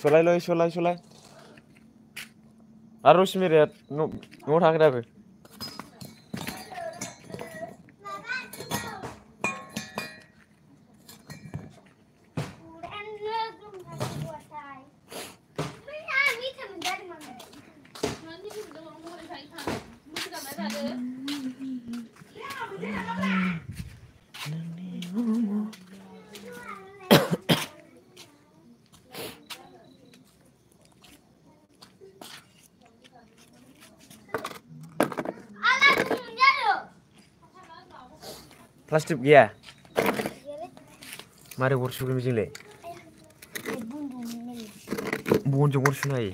सोलाय आरो रसमिराया न'आव थाङाखै दाबो प्लास्टिक गैया मारै अर सुगोन बेजोंलाय बनजों अर सुनो हायो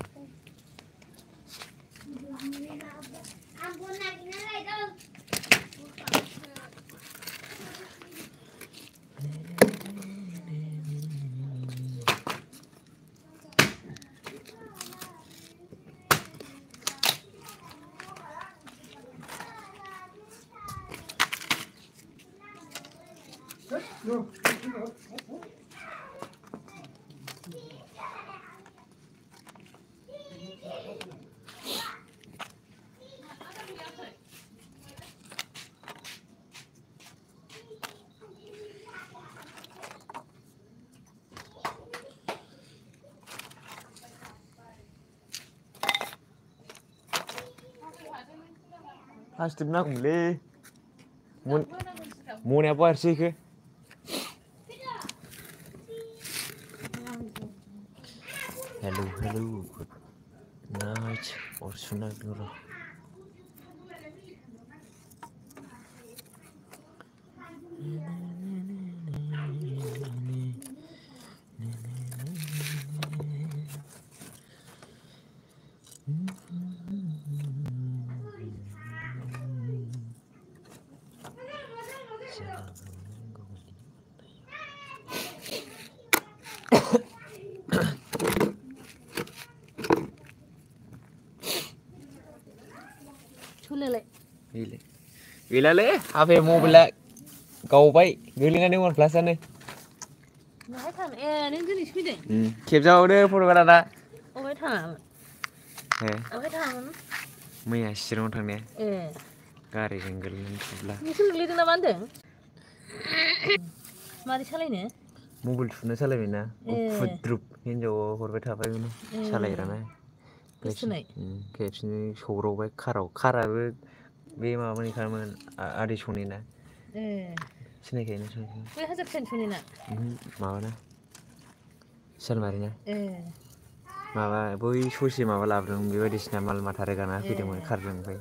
प्लास्टिक नांगौलै मनाया बाहेरसो इखो हेलौ नाइस अर सुनो नागिरदों र' गैलालै हाफे मबाइला गावबाय गोलैनानै वान प्लासआनो माहाय थांनो ए नों दिनैसो फैदों खेबजाबावदो फट'ग्राफा अबाय थाङामोन अबाय थाङामोन मैया चिराङाव थांनाया ए गारिजों गोलैनानै थुब्ला नोंसो गोग्लैदों ना मा होनदों मारै सालायनो मबाइल थुना सालायबायना उफुद्रुब हिनजावा हरबाय थाबाय सालायग्राना खेबसेनो सौग्रावबाय काराबो बे माबानिखामोन आदैस'नि ना सिनायखायो नोंसोर बै हाजार टेनस'नि ना माबाना सालमारिना माबा बै ससे माबा लाबोदों बे बायदिसिना माल माथा रोगाना फैदोंमोन कारजों ओमफ्राय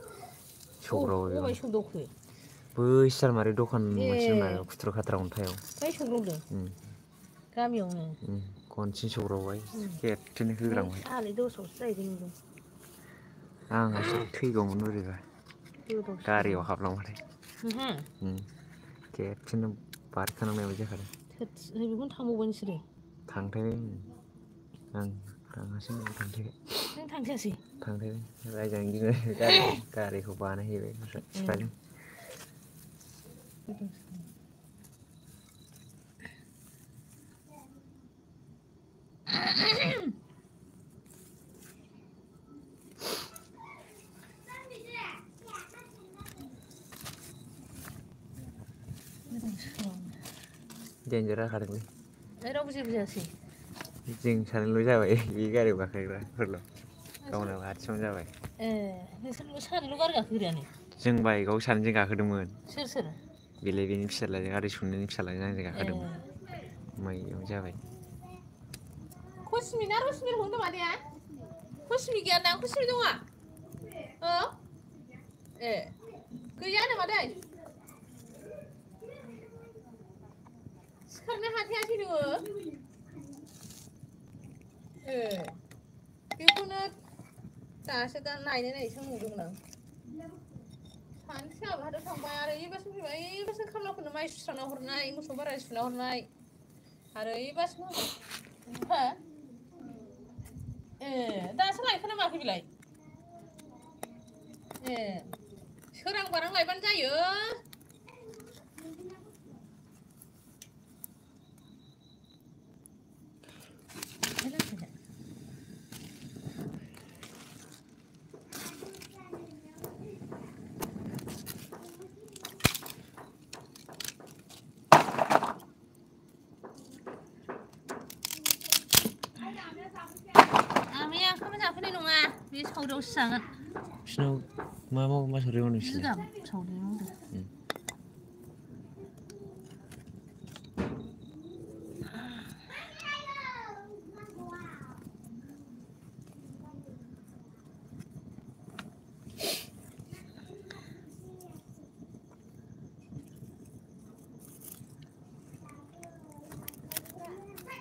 सौग्रावबाय अबाय सौदावखो बै सालमारि दखान मोनसे दंना खुथ्रु खाथ्रा अन्थायाव बै सौग्रावदों गामियावनो खनसे सौग्रावबाय खेबसेनो होग्रांबाय आंहालाय दस्रायावसो जाहैदों नंदों आंहासो थैगौमोन बोरैबा गारियाव हाबलांबाथाय खेबसेनो बारखानांनाय बायदि जाखादों बेखौनो थांबावबाय नोंसोरो थांथायबाय आं थाङासै न'आव थांथायबाय नों थांखायासै थांथायबाय रायजानो गिनानै गारिखौ बानायहैबाय बिफाजों देन्जार जाखादोंलै रावबो जेबो जायासै जों सानैल' जाबाय बे गारियाव गाखोग्राफोरल' गावनाबो हारसिङावनो जाबाय नोंसोर सानैल' गारि गाखोग्रायानो जों बाइकआव सानैजों गाखोदोंमोन सोर बेलेगनि फिसाज्लाजों आदैस'निनि फिसाज्लाजों आंजों गाखोदोंमोन मैयाव जाबाय खसमि ना रसमिर होनदों मादैया खसमि गैया ना खसमि दङ ए गैयानो मादै सिखारनो हाथायासै नोङो बेखौनो दासो दा नायनोसो नुदोंमोन आं सानसे आबहाथ' थांबाय आरो एबारसो फैबाय एबारसो खामलाफोरनो माइ सुस्रांना हरनाय मोसौ बारा सुना हरनाय आरो एबारसो हा दासो लायखोना माखै बेलाय सोरां बारां लायबानो जायो आमाया ओंखाम जाफैनाय नङा बे सावरियावसो जागोन बिसिनाव मा सावरि मावदों जिगाब सावरि मावदों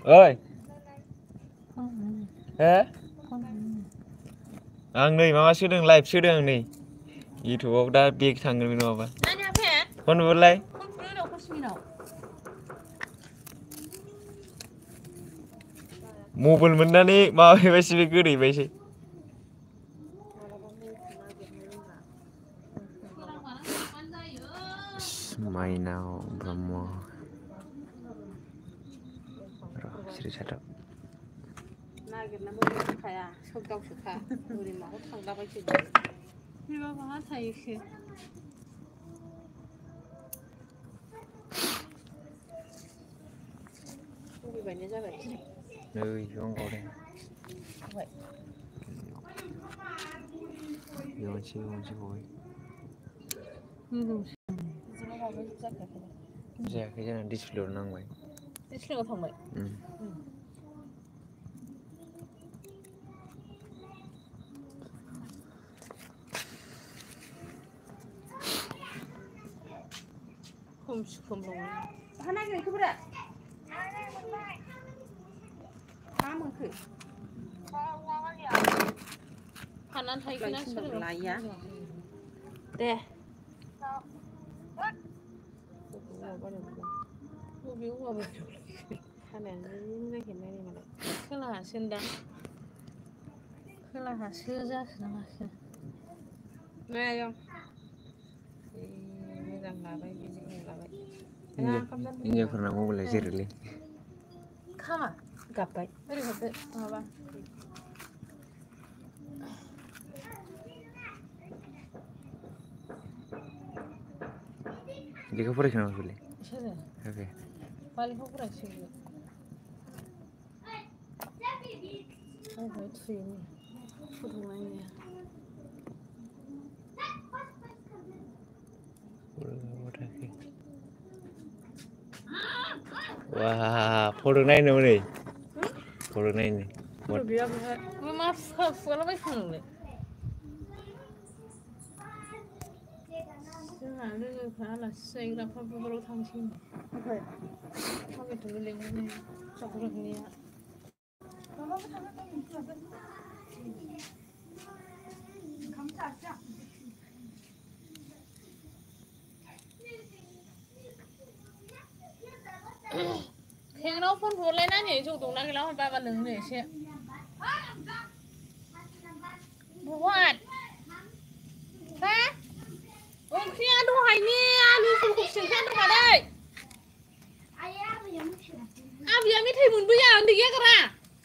ओइ हो आं नै माबा सोदों लाइभ सोदों आं नै इउटुबाव दा बेग थांगोन बे नङाबा फन बुहरलाय मबाइल मोननानै माबाबायसो बे गोदैबायसो माइनाव ब्रह्म सिरि थाथ' नागिरनाबो मोनखाया सोगदावसोखा ओरै माखौ थांलाबायसो बियो बहा थायोसो बबेबायदिया जाबाय नै बेयावनो गावदों मोनसे गबाय जायाखै जोंना डिसप्लेआव नांबाय डिसप्लेआव थांबाय खोमसि खोमलाव मा नागिरखो ब्रा मा मोनखो फाननानै थायोना सोरबा लायया दे बबे औवा बारियाव खानायानो नागिरनाय मालाय खोलाहासो होनदां खोलाहासो जाखो ना माखो नायाव मोजां लाबाय बिदि लाबाय हिनजावफोरना मबाइला जेरोलै खामा गाबबाय ओरै हरदो नङाबा लेखा फरायखोना माखोलै सोरो बालेखा फरायासै बबेहाय थुयो फुदुंनायनि वा फट' नायनो नै फट' नायनो गैया बेहाय मा फुगालाबायखो नोंलाय जोंहा लोगोफ्रा आलासि जाहैग्राफ्रा बेफोराव थांसै माबायदिबो लेंहरनो जाग्रानिया खेंनाव फन हरलायनानै जौ दंना गैला बाबा लोंनो एसे बहाय हा ओंख्रिया दहायनि आलु फुलकबि दंमादै आबैया मेथाइ मोनबोया उन्दै गेग्रा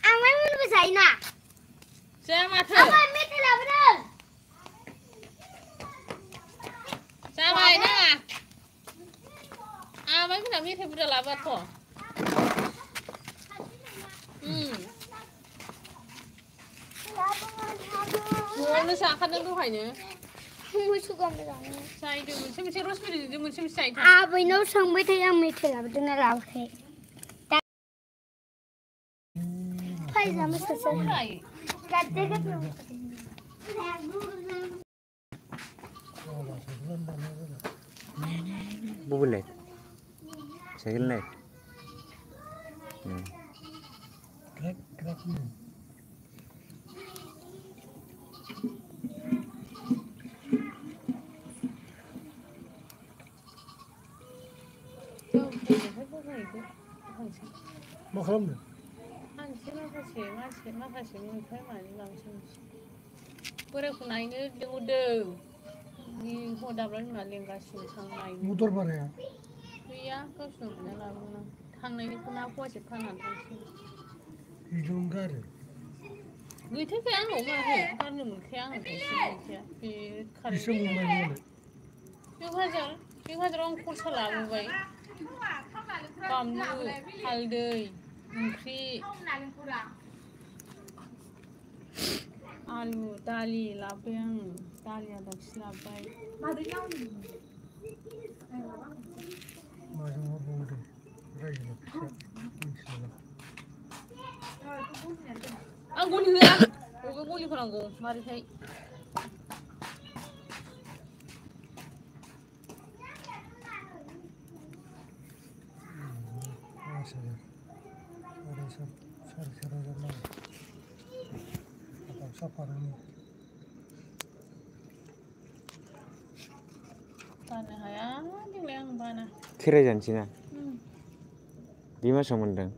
आमाय मोनबो जायोना जाया माथो आमाय मेथाइ लाबोदों जाबाय नाङा आमाय मोना मेथाइ बुरजा लाबोआथ' न'आवनो जाखादों दहायनो मोसौ गामला जाहैदों मोनसे रसमेरिजों मोनसे जाहैदों आबैनाव सोंबाय थायो आं मेथाइ लाबोदोंना लाबोयाखै फायजामा सासे बबेलाय साइकेल नाय मा खालामदों माखासे मोनखाय मानि लांसै बोरायखौ नायनो लिंहरदों हदाब्ला बिमा लेंगासिनो थांनायनि मटर बाराया गैया गावसोरनो बिना लाबोगोन आं थांनायनिखौ ना फवासे फाननानै थांसै बेजों गारो गैथारखाया आंनाव माथो गारनो मोनखाया आङो थाइसे गैखाया बे बेसेबां हाजाराव आं खरसा लाबोबाय बानलु हालदै ओंख्रि आलु दालि लाबोबाय आङो दालि आदाखि लाबोबाय माजों हरबावो दे रायजोनि फैसा मिथिला आं गलि होआ बबे गलि होनांगौ मारैहाय बानो हाया देग्लाय आं बाना खेराइ जानोसै ना बे मासाव मोनदों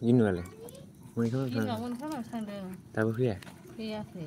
गिनुआलाय मोनखानावसो थांदों दाबो फैया फैयाखै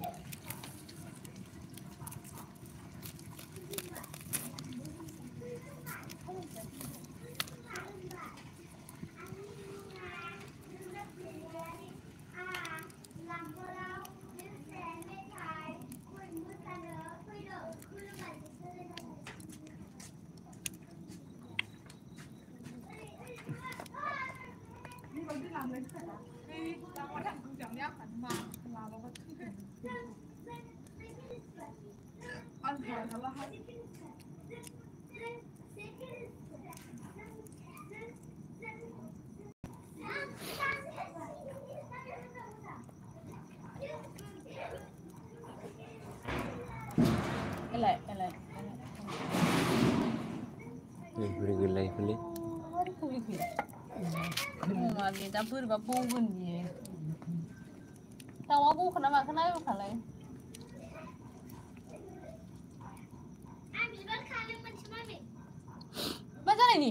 गोलायफोरलै दा बोरैबा बौगोन बियो दाउआ बौखोना माखो नायबोखालाय मा जानायनि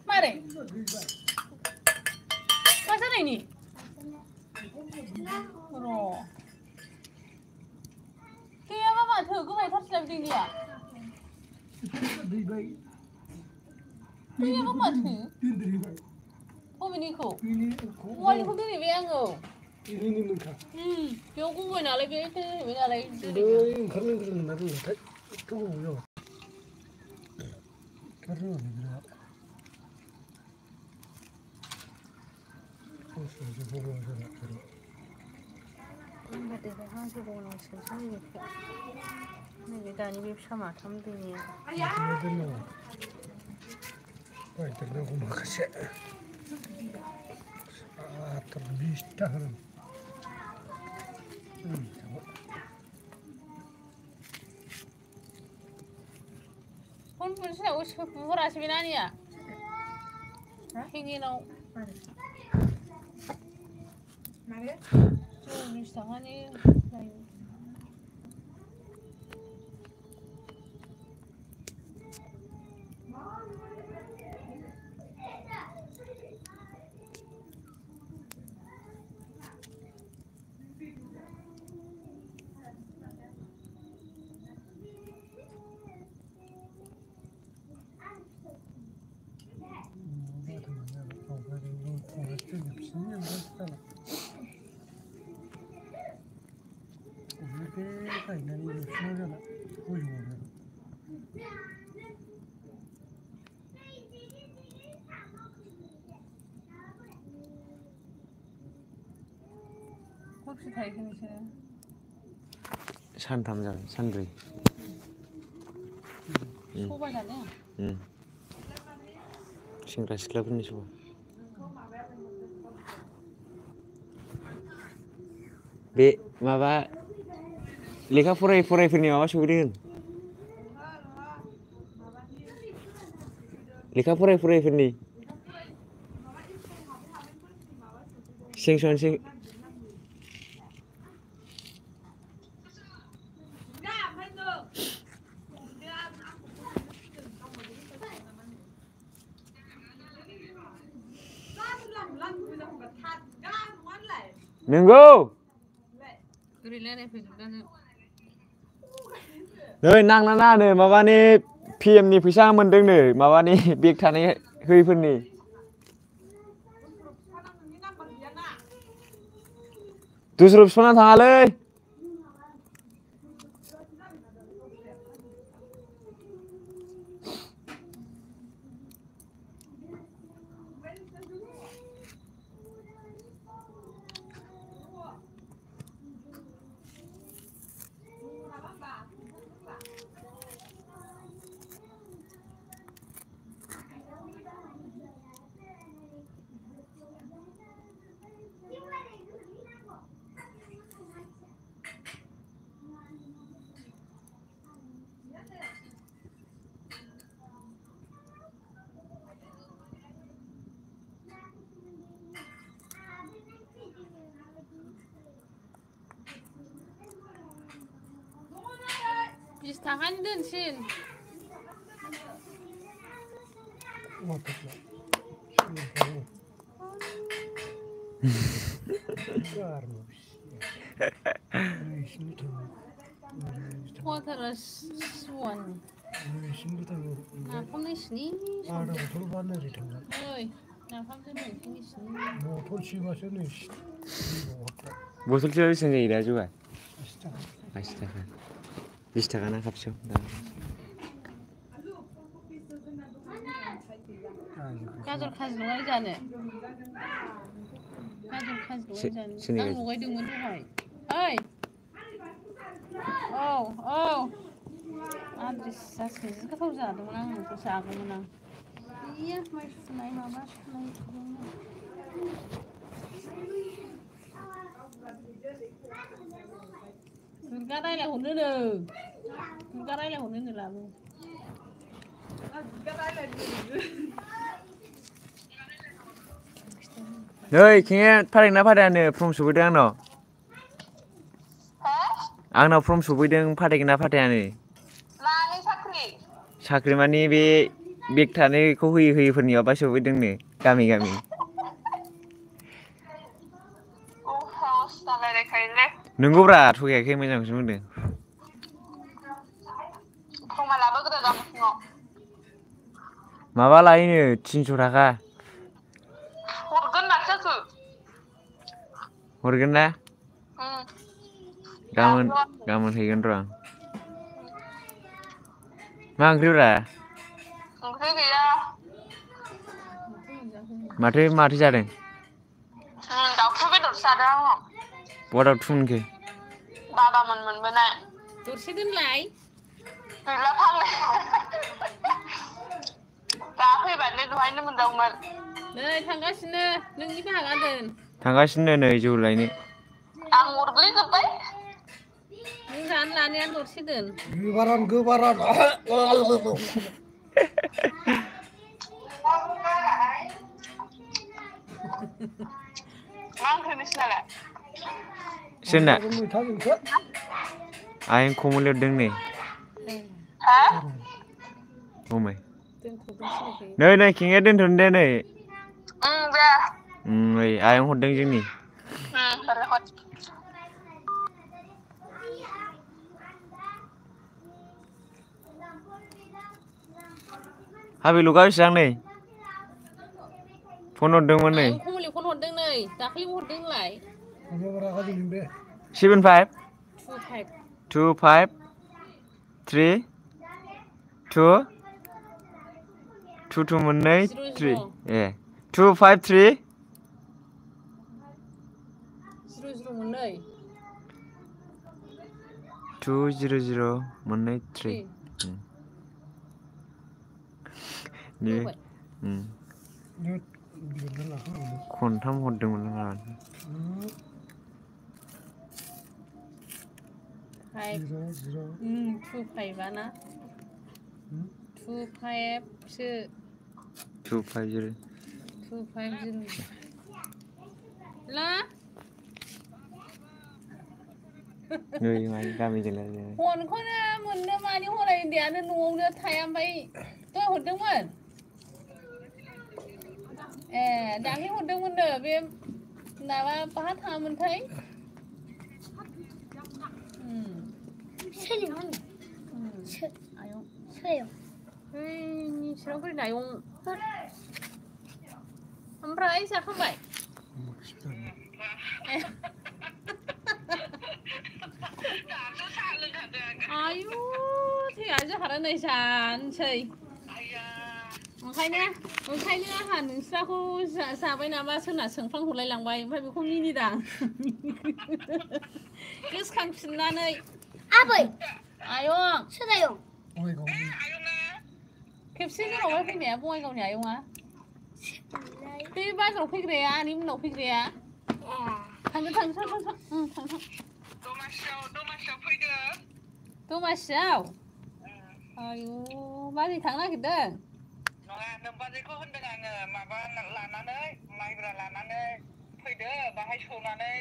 मारै मा जानायनि र' गैयाबा माथो गोबावथारसैलाय दैया गैयाबा माथो बबेनिखौ औवानिखौ दोनहैबाय आङो बेयाव गंबाय नालाय बे दोनहैबाय नालाय ओंखारनांगौमोन ना रोंनाथाय एथ' गोबाव जाबाय ओंखारनांगौमोन बिराद नैबे दानि बे फिसा माथाम दैनिया बायदेरनांगौ माखासे 20 होन फन मोनसेयाव सोहरासै बे नानिया हेंगिनाव 20 थाखानि लायो सानबेसे थाहैखो नोंसोरो? सानथाम जाबाय सानब्रै। सबाय जानो? सेंग्रा सिख्लाफोरनि सबाय। बे माबा लेखा फरायफोरनि माबा सफैदों। लेखा फरायफोरनि सेंसन नंगौ नै नांना नाङानो माबानि PM नि फैसा मोनदोंनो माबानि बेग थानाय होयिफोरनि दुस्र' बिफाना थाङालै बिस थाखानि दोनसिन बथलसेयाव बेसेबां जायो दा जौआ? 80 थाखा 20 थाखा ना खापसेयाव दा गाजर खाजि लगाय जानो गाजर खाजि लगाय जानो आं लगायदोंमोन दहाय ओइ औ आद्रिस जासिगोन जि गोथाव जादोंमोन आं नोंखौ जागौमोन आं इयो माइ सुनाय माबा सुनाय दुर्गा रायलायहरनो लाबो नै खेंया फाथायदोंना फाथायानो फर्म सफैदों आंनाव आंनाव फर्म सफैदों फाथायगोन ना फाथायानो मानि साख्रि साख्रि मानि बे बेग थानायखौ होयिफोरनि माबा सफैदोंनो गामि नोंगौब्रा थगायाखै मोजांखौसो बुंदों फर्मा लाबोग्रो गाबोन फुङाव माबा लायोनो 300 थाखा हरगोन माथो हरगोन ना गाबोन हैगोन र' आं मा ओंख्रिब्रा ओंख्रि गैया माथो जादों दाउथु बेदरसो जादों आङो बहा दाउथु मोनखो बाबामोन मोनबोनाय दरसे दोनलाय गैला फाग्लि दा फैबानो दहायनो मोनदोंमोन नै थांगासिनो नोंनि बाहागा दोन थांगासिनो नै जौ लायनो आं अरग्लिजोब्बाय नों जानो लानाया दरसे दोन गोबारान मा ओंख्रि नोंसिनालाय सोरना आयं खम्बल लिरदों नै हा नै खेंया दोनथ'नो दे नै दे नै आयं हरदों जोंनि हाबिलुगा बेसेबां नै फन हरदोंमोन नै आयं कमलि फन हरदों नै दाख्लैबो हरदों होनलाय 75 25 3 2 2 मोननै 3 ए 2 5 3 0 मोननै 20013 नि खनथाम हरदोंमोन आं 25 ना 25 सो 250 ला नै माने गामिजोंलाय फनखौनो मोननो मानि हराय उन्दैयानो न'आवनो थाया ओमफ्राय दहाय हरदोंमोन ए दाख्लै हरदोंमोननो बे माबा बाहा थाङामोनथाय सोलिमोन आयं सोलिम बैनि सिरावगोरैनि आयं ओमफ्राय जाखांबाय आयु थैया जोंहा नै जानोसै ओंखायनो आंहा नोंस्राखौ जाबाय नामा सोरना सोंफ्रांहरलाय लांबाय ओमफ्राय बेखौ मिनिदां गोसोखांफिननानै आबै आयं सोर आयं खेबसे जोंनावहाय फैनाया बङाइगावनि आयंआ बे बाजाराव फैग्राया आंनि उनाव फैग्राया थांदो दमासियाव फैदो दमासियाव आयु माजों थांनो नागिरदों नङा नोमबाजैखौ होनदों आङो माबा लानानै माइब्रा लानानै फैदो बाहाय सौनानै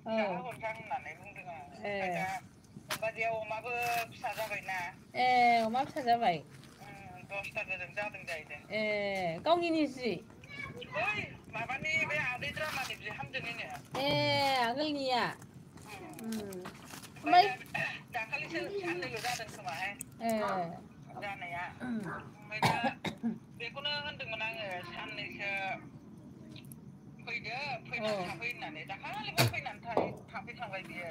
जाहोहरसां होननानै बुंदों आं ओमफ्राय दा नोमबाजैया अमाबो फिसा जाबायना अमा फिसा जाबाय 10ता गोजोन जादों जाहैदों गावनि निजि बै माबानि बे आदै द्रामानि बिहामजोनिनो आगोलनिया ओमफ्राय दाखालिसो साननैल' जादों खोमाहाय जानाया ओमफ्राय दा बेखौनो होनदोंमोन आङो साननैसो फैदो फैनानै थाफै होननानै दाखालिबो फैनानै थांफैखांबाय बियो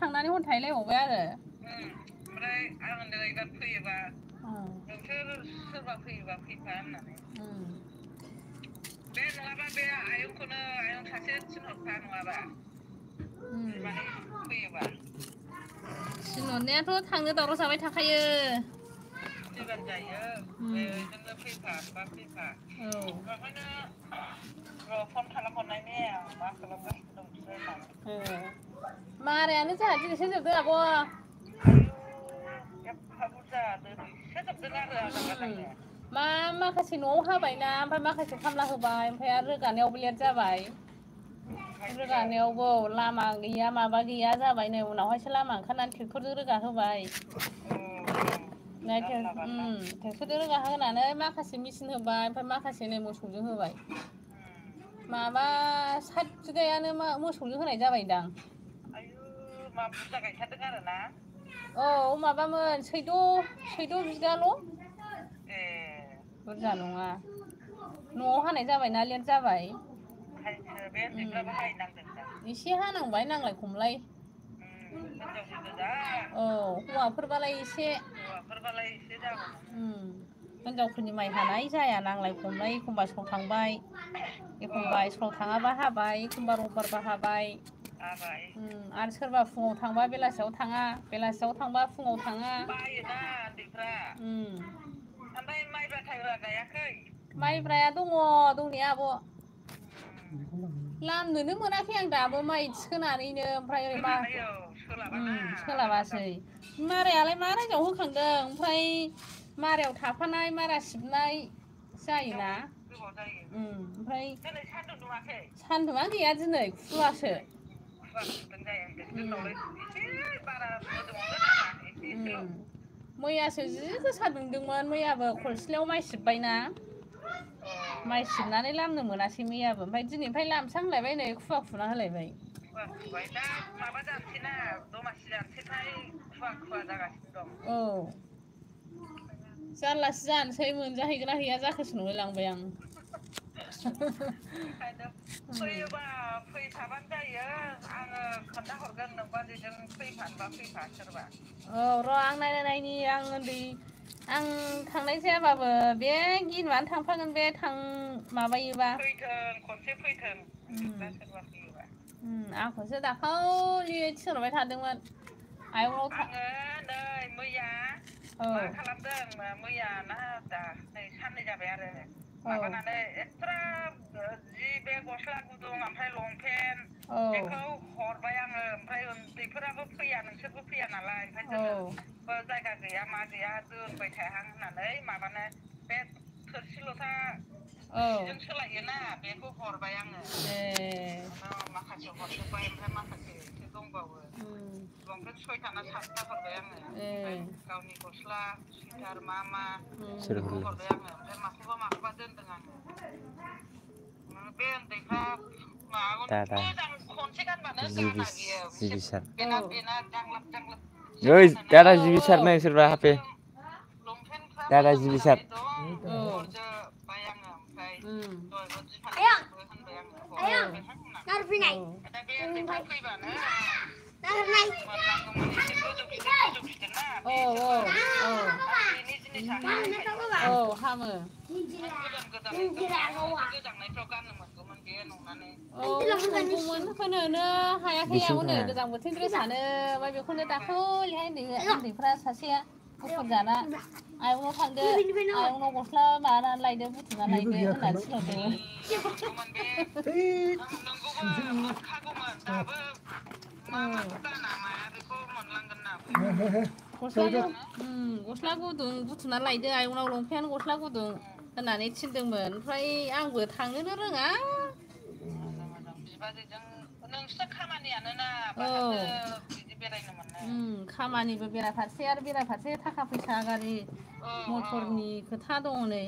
थांनानै हर थाहैलायबावबाय आरो ओमफ्राय आं होनदों एबार फैयोबा नोंसोर सोरबा फैयोबा फैफा होननानै बे नङाबा बे आयं सासे थिनहरफा नङाबा माने फैयोबा थिनहरनायाथ' थांनो दावराव जाबाय थाखायो फैबानो जायो बेजोंनो फैफा बेखायनो फन खालामहरनायनि आं मा खालामगासिनो दं बिसोर होननानै मारायानो जोंहा दिनैसो जोबदों आब' एफा बुरजा दिनैसो जोबदों आरो आजां माखासे न'आव हाबायना ओमफ्राय माखासे खामला होबाय ओमफ्राय आरो रोगानायावबो लेट जाबाय रोगानायावबो लामा गैया माबा गैया जाबाय नै उनावहायसो लामा ओंखारनानै ट्रेक्टरजों रोगा होबाय ट्रेक्टरजों रोगा होनानै माखासे मेचिन होबाय ओमफ्राय माखासे नै मोसौजों होबाय माबा 7 बिगायानो मोसौजों होनाय जाबायदां मा बुरजा गायथारदों आरो ना माबामोन सैद' बिगाल' बुरजा नङा न'आव हानाय जाबायना लेट जाबाय एसे हानांबाय नांलाय खमलाय हौवाफोरबालाय एसे हिनजावफोरनि माइ हानाय जाया नांलाय खमलाय एखमबा स्कुल थांबाय एखमबा स्कुल थाङाबा हाबाय एखमबा रबिबारबा हाबाय आरो सोरबा फुङाव थांबा बेलासियाव थाङा बेलासियाव थांबा फुङाव थाङा ओमफ्राय माइब्रा थाइब्रा गायाखै माइब्राया दङ दंनाया आब' लामनोनो मोनाखै आं दाबो माइ थिखोनानैनो ओमफ्राय ओरै सोलाबासै मारायालाय मा रायजोआव होखांदों ओमफ्राय मारायाव थाफानाय मारा सिबनाय जायोना ओमफ्राय सान्दुङा गैया दिनै खुवासो मैयासो जि गोसा दुंदोंमोन मैयाबो खलसिलायाव माइ सिबबायना माइ सिबनानै लामनो मोनासै मैयाबो ओमफ्राय दिनैनिफ्राय लामसां होनलायबाय नै खुवा खुना होलायबाय दा माबा जानोसैना दमासि जानोसैखाय खुवा जागासिनो दं जारलासो जानोसै मोनजाहैगोना हैया जाखोसो नंलाय लांबाय आं फैयोबा फैफाबानो जायो आङो खोन्थाहरगोन नोमबाजैजों फैफानोबा फैफा सोरबा र' आं नायनायनि आं थांनाय जायाबाबो बे गिनुआनो थांफागोन बे माबायोबा खनसे फैथों सोरबा फैयोबा आंखौसो दाखालि थिनहरबाय थादोंमोन आयंनाव आङो नै मैया मा खालामदों मैया ना नै साननै जाबाय आरो माबानानै एक्सट्रा जि बे गस्ला गुदुं ओमफ्राय लंपेन्ट बेखौ हरबाय आङो ओमफ्राय उन्दैफोराबो फैया नोंसोरबो फैया नालाय ओमफ्राय जोङो जायगा गैया मा गैया दोनबाय थाहां होननानै माबानो बे थोरसि लथा सिजों सोलायोना बेखौ हरबाय आङो माखासे हरजोब्बाय ओमफ्राय माखासे एसे दंबावो लंपेन्ट 6टा ना 7टा हरबाय आङो ओमफ्राय गावनि गस्ला सुइटार मा बेखौ हरबाय आङो ओमफ्राय माखौबा दोनदों आङो बे उन्दैफ्रा मोजां खनसे गानबानो गाना बियो बेना गांलाब गांलाब दादा जिबि सारनो सोरबा हाफे लंपेन्टफ्रा दादा मोजां जिबि सार जानानै दं हरजोब्बाय आङो ओमफ्राय दहायबो दिफालिखौबो होनबाय आङो हरजोब्बायहां होननानै दा बे उन्दैफ्रा फैबानो मोनलांगौमोन एसे गोजौ गिदिर ना बेनि जिनिसा हामो गोजांनायफ्राव गाननो मोनगौमोन बेयो नंनानै होनोनो हायाखै आंनो गोजां बोथोर ड्रेसानो ओमफ्राय बेखौनो दाखालिहाय उन्दैफ्रा सासेया गुफुर जाना आयंनाव थांदो आयंनाव गस्ला माबानानै लायदो बुथुमना लायदो होननानै मोनखागौमोन दाबो माखौ गाना माया बेखौ मोनलांगोन ना गस्ला गुदुं बुथुमना लायदो आयंनाव लंपेन्ट गस्ला गुदुं होननानै थिनदोंमोन ओमफ्राय आंबो थांनोनो रोङा बिबाजैजों नोंसोर खामानियानो ना बाहाथो बिदि बेरायनो मोनो खामानिबो बेराफारसे आरो बेराफारसे थाखा फैसा गारि मथरनि खोथा दङ नै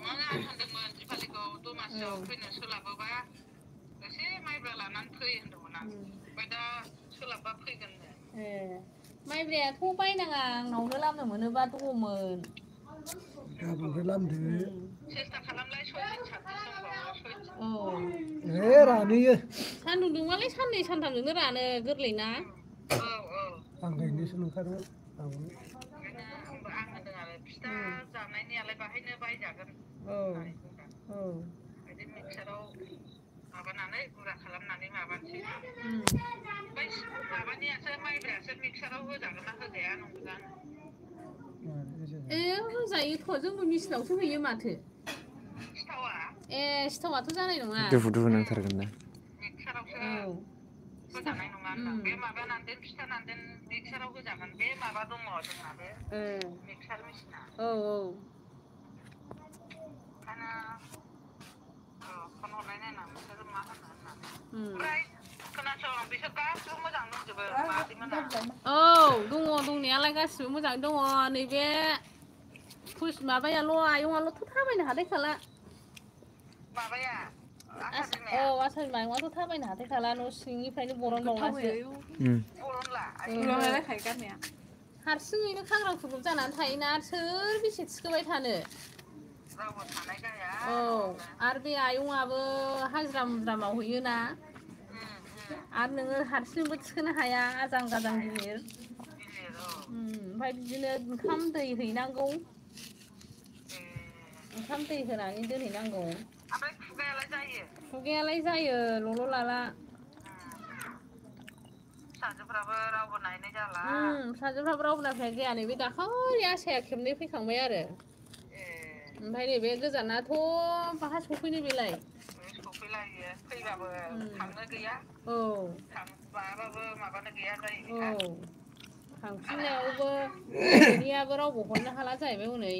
आं होनदोंमोन दिपालिखौ दमासियाव फैनो सोलाबोबा एसे माइब्रा लानानै फै होनदोंमोन आं ओमफ्राय दा सोलाबबा फैगोननो माइब्रायाथ' बायनाङा आंनावनो लामनो मोनोबा दङमोन गाबोनफोर लामदो सेस्था खालामलाय 6 दिन 7 दिन रानहैयो सान्दुं दुंबालाय साननै सानथामजोंनो रानो गोरलैना आं गायनोसो नंखादोंमोन ओंखायनो आं होनदों आरो फिथा जानायनियालाय बाहायनो बायजागोन होननानै बुंदों बिदि मिक्साराव माबानानै गुरा खालामनानै माबानोसै ओमफ्राय माबानियासो माइब्रायासो मिक्साराव होजागोन ना होजाया नंदों होजायोथ' जोंबो मिसिनावसो हैयो माथो सिथावा सिथावाथ' जानाय नङा दुफु दुफु नांथारगोन ना मिक्सारावसो होजानाय नङा होनदां बे माबानानै दोन फिथा नानदेन मिक्साराव होजागोन बे माबा दङ जोंना बे मिक्सार मेसिना ओंखायनो फन हरनाय नायनां नोंसोर मा होनो होननानै ओमफ्राय खोनासं बिसोर गासिबो मोजां दंजोबो मादैमोना दङ दंनायालाय गासिबो मोजाङै दङ नैबे माबायाल' आयंआल'थ' थाबायनो हालायखाला माबाया आसार मायंआथ' थाबायनो हाथायखाला न' सिंनिफ्रायनो बरनबावलासो बरनला गारनाया हारसिङैनो खांग्रां खुग्लुब जानानै थायोना सोर बेसे थिखोबाय थानो रावबो थानाय जाया आरो बे आयंआबो हाजिरा मुजिरा मावहैयोना आरो नोङो हारसिंबो थिखोनो हाया आजां गाजां गिलिर ओमफ्राय बिदिनो ओंखाम दै हैनांगौ ओंखाम दै होनानै दोनहैनांगौ ओमफ्राय खुगायालाय जायो लल' लाला फिसाजोफ्राबो रावबो नायनाय जाला फिसाजोफ्राबो रावबो नायफैनाय जाया नैबे दाखालि आसाया खेबनै फैखांबाय आरो ओमफ्राय नैबे गोजानाथ' बाहा सफैनो बेलाय सफैलायो फैबाबो थांनो गैया माबाबाबो माबानो गैया जायो बेहा थांफिननायावबो न'नियाबो रावबो हरनो हाला जाहैबाय हनै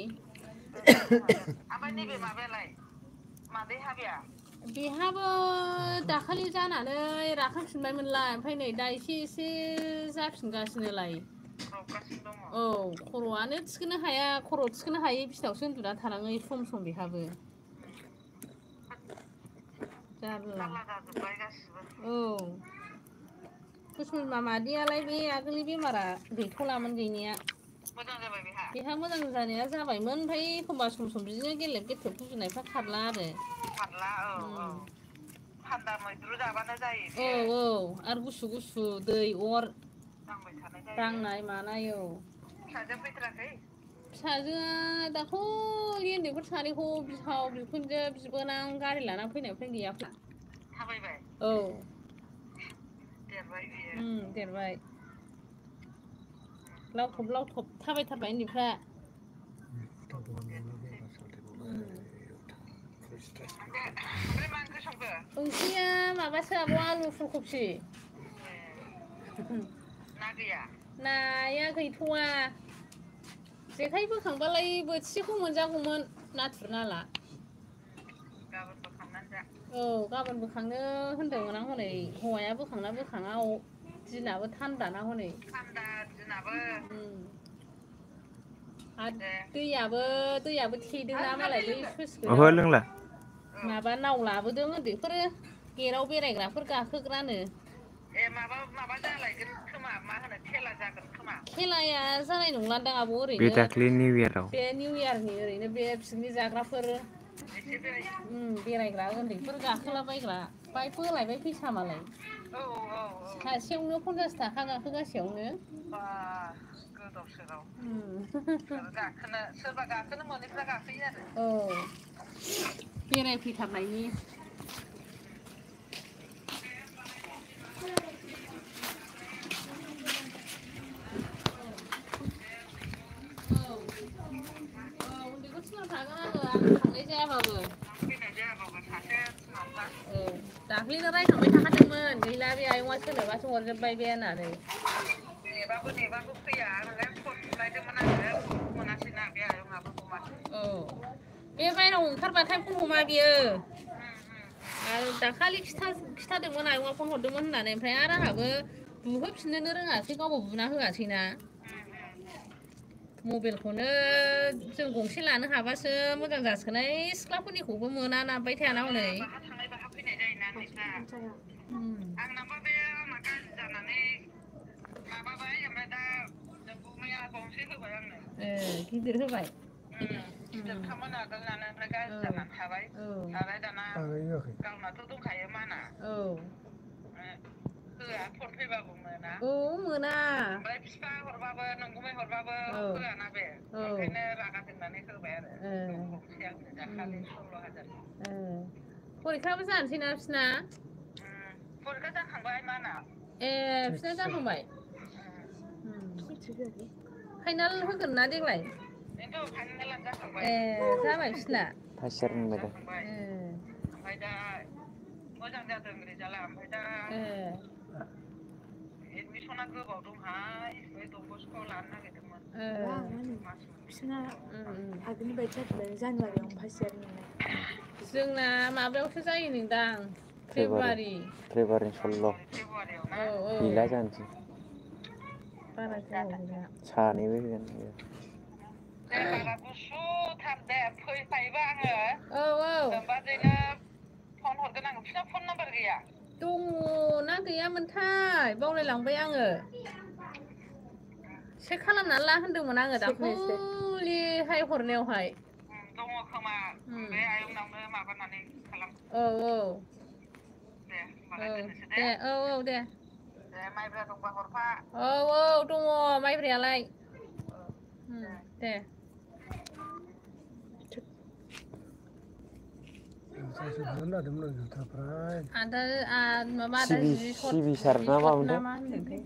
ओमफ्राय नैबे माबायालाय मादै हाबाया बेहाबो दाखालि जानानै राखांफिनबायमोनलाय ओमफ्राय नै दा एसे जाफिनगासिनोलाय खर'आनो थिखोनो हाया खर' थिखोनो हायै बिसिनावसो उन्दुना थानाङो सम बेहाबो जारला जाजोब्बाय गासिबो कुसुमा मादैयालाय बे आगोलनि बेमारा गैथ'लामोन गैनाया मोजां जाबाय बेहा मोजां जानाया जाबायमोन ओमफ्राय एखमबा सम बिदिनो गेलेब गेथेब गुजुनायफ्रा खारला आरो थान्दा मैद्रु जाबानो जायो आरो गुसु दै अर दांनाय मानाय फिसाजो फैथाराखै फिसाजोआ दाखालि उन्दैफोर सानैखौ बिहाव बिखुनजो बिबोनां गारि लाना फैनायनिफ्राय गैया थाबायबाय औ देरबाय बियो देरबाय लावथब थाबायथारबाय उन्दैफ्रा ओमफ्राय मा ओंख्रि संखो ओंख्रिया माबासो आब' आलु फुलकबि ना गैया नाया गैथ'वा जेखाइ बोखांबालाय बोथिसेखौ मोनजागौमोन नाथुर नाला गाबोन बोखांनानै जा औ गाबोन बोखांनो होनदोंमोन आं हनै हौवाया बोखांना बोखाङा दिनाबो थान्दाना हनै थान्दा दिनाबो आरो दैयाबो थेदोंना मालाय बै सुइस ओहो गेटआव लोंला माबा नाव लाबोदों उन्दैफोर गेटाव बेरायग्राफोर गाखोग्रानो ए माबा जालायगोन खोमा मा होनो खेला जागोन खोमा खेलाया जानाय नंलादां आब' बे ओरैनो दाख्लै निउ इयाराव बे निउ इयारनि ओरैनो बे पिकनिक जाग्राफोर एसे बेरायग्रा उन्दैफोर गाखोलाबायग्रा बाय बोलायबाय फैसा मालाय सासेयावनो 50 थाखा गाखोगासेयावनो गोदाव सोराव सोरबा गाखोनो मोनैफ्रा गाखोयो आरो औ बेरायफैथारनायनि उन्दैखौ थिनहर थागोन आं थांनाय जायाबाबो फैनाय जायाबाबो सासे थिनहरबा दाख्लैनो रायखांबाय थाखादोंमोन गैला बे आयंआ सोरनोबासो हरजोब्बाय बे होननानै नेबाबो फैया नोंलाय फन बुलायदोंमोन आङो फनखौ मोनासैना बे आयंआबो हमासै बे बायह्रायाव ओंखारबाथाय फन हमा बियो आरो दाखालि खिथादोंमोन आयंआ फन हरदोंमोन होननानै ओमफ्राय आरो आंहाबो बुहोफिननोनो रोङासै गावबो बुना होआसैना मबाइलखौनो जों गंसे लानो हाबासो मोजां जासिगोनहाय सिख्लाफोरनिखौबो मोना नामबाय थायाना हनै बाहा थांनाय बाहा फैनाय जायोना नोंस्रा आंनाबो बे आंना गाज्रि जानानै माबाबाय ओमफ्राय दा नोंगौमैया गंसे होबाय आंनो गिदिर होबाय गिदिरखामोन आगोलनानो ओमफ्राय गाज्रि जानानै थाबाय दाना गावनाथ' दंखायो माना होआ फन फैबाबो मोना ओमफ्राय बिफा हरबाबो नोंगुमै हरबाबो होआना बे ओंखायनो रागा जोंनानै होबाय आरो गंसे आंनो दाखालि 16,000 फरिखाबो जानोसैना बिसिना फरिखा जाखांबाय माना बिसिना जाखांबाय फाइनाल होगोन ना देग्लाय फाइनालानो जाखांबाय जाबाय बिसिना फार्स्ट इयार मोनबाय दा ओमफ्राय दा मोजां जादों रिजाल्टआ ओमफ्राय दा एडमिसना गोबाव दंहाय बे दंबस्क'आव लानो नागिरदोंमोन बिसोरना आगोलनि बायदि जाथ'बाय जानुवारियावनो फार्स्ट इयार मोननाय जोंना माबायावसो जायो नोंदां फेब्रुवारि 16 गैला जानोसै बारा गोबाव गैला सानैबो होगोन बारा गुसुथार दे फैफायोबा आङो औ नोमबाजैनो फन हरगोन आङो बिसिना फन नाम्बार गैया दङ ना गैयामोनथाय बावलायलांबाय आङो सेक खालामनानै ला होनदोंमोन आङो दाखालिहाय हरनायावहाय दङ खोमा बे आयंनावनो माबानानै खालाम दे होमबालाय दोननोसै दे दे माइब्रा दंबा हरफा दङ माइब्रायालाय दे सिबि सार ना मामोनथाय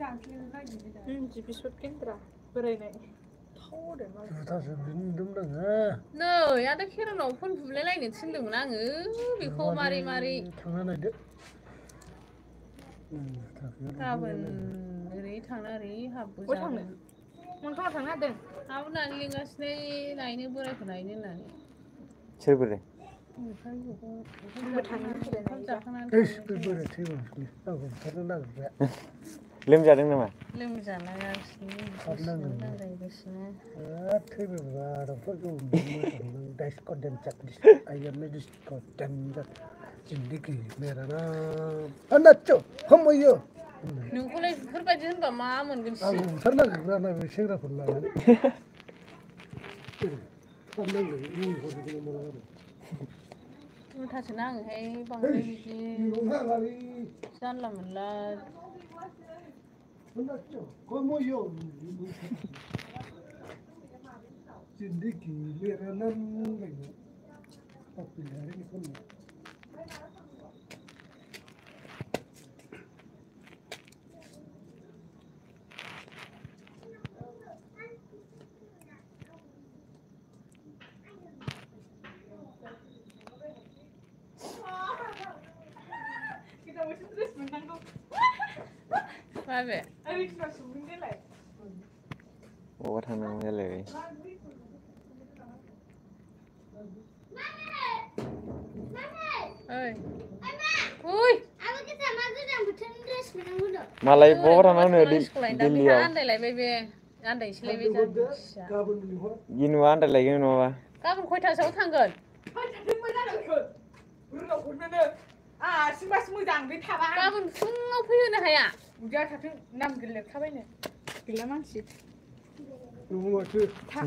नै आदा खेरनाव फन बुलायलायनो थिनदोंमोन आङो बेखौ मारै थांना नायदो गाबोन ओरै थांना ओरै हाबबो जागोन मोनखांना थांनो हादों आबो नानि लिंगासिनो नायनो बोरायखौ नायनो होननानै सोर बोराय लोमजादों नामा नोंखौलाय बेफोरबायदि होनबा मा मोनगोन सेंग्राफोर लानानै उल्थासो नाङोहाय बांद्राय बिदि जानला मोनला Cindiki leranan lagi. Tapi hari ini pun. Kita mesti terus menang tuh. Babe. Ayo kita sumbing deh lah. โอ้ทางนั้นได้เลย Ơi. Ui. มาเลยโบ้ทางนั้นเนี่ยดินเดียว Andai lại bebe. Andai sile bebe. Kabel lihat. ยินว่าอะไรกันเนาะ Kamu koi thang sáu thang gần. Thôi đừng mới ra được rồi. Bữa nào cũng nên. À, xin bác mua rằng đi thả ba. Kamu ngốc phiêu này hay à? Udah tapi 5 gelet thả bên này. Gelet mana sih? Rumah tu. Thả.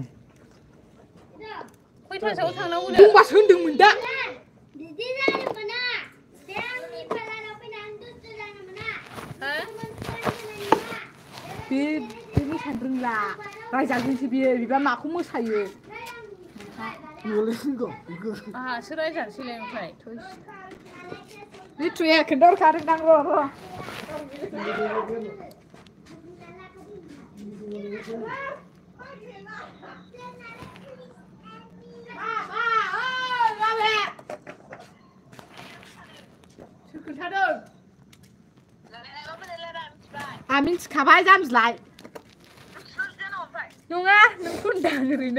Koi thang sáu thang đâu Bung bas hundung minta. Hả? Bi ni sandung lah. Raja sih bi ba mak aku mau sayu. Boleh enggak? À, sữa đây chẳng sile phải thôi. Ni tu ya kendor karing nang ro. Amin kabai jam lại. Nung á, nung kun đang